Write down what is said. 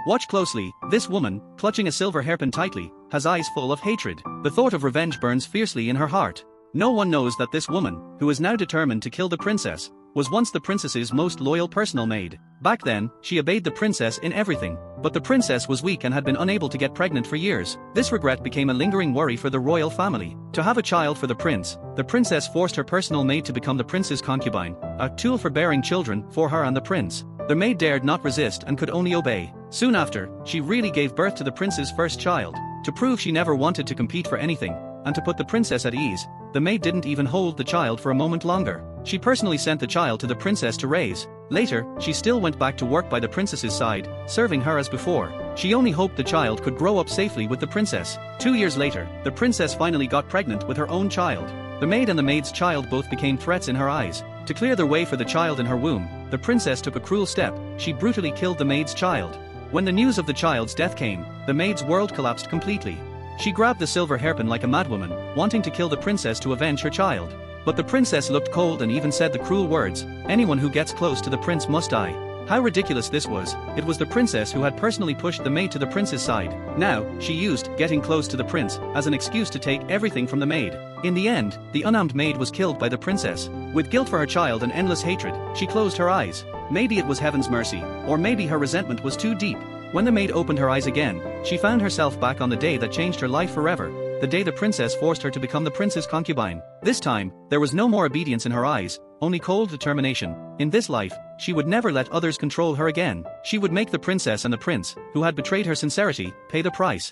Watch closely, this woman, clutching a silver hairpin tightly, has eyes full of hatred. The thought of revenge burns fiercely in her heart. No one knows that this woman, who is now determined to kill the princess, was once the princess's most loyal personal maid. Back then, she obeyed the princess in everything, but the princess was weak and had been unable to get pregnant for years. This regret became a lingering worry for the royal family. To have a child for the princess forced her personal maid to become the prince's concubine, a tool for bearing children for her and the prince. The maid dared not resist and could only obey. Soon after, she really gave birth to the prince's first child. To prove she never wanted to compete for anything, and to put the princess at ease, the maid didn't even hold the child for a moment longer. She personally sent the child to the princess to raise. Later, she still went back to work by the princess's side, serving her as before. She only hoped the child could grow up safely with the princess. 2 years later, the princess finally got pregnant with her own child. The maid and the maid's child both became threats in her eyes. To clear the way for the child in her womb, the princess took a cruel step. She brutally killed the maid's child. When the news of the child's death came, the maid's world collapsed completely. She grabbed the silver hairpin like a madwoman, wanting to kill the princess to avenge her child. But the princess looked cold and even said the cruel words, "Anyone who gets close to the prince must die." How ridiculous this was. It was the princess who had personally pushed the maid to the prince's side. Now, she used getting close to the prince as an excuse to take everything from the maid. In the end, the unarmed maid was killed by the princess. With guilt for her child and endless hatred, she closed her eyes. Maybe it was heaven's mercy, or maybe her resentment was too deep. When the maid opened her eyes again, she found herself back on the day that changed her life forever. The day the princess forced her to become the prince's concubine. This time, there was no more obedience in her eyes, only cold determination. In this life, she would never let others control her again. She would make the princess and the prince, who had betrayed her sincerity, pay the price.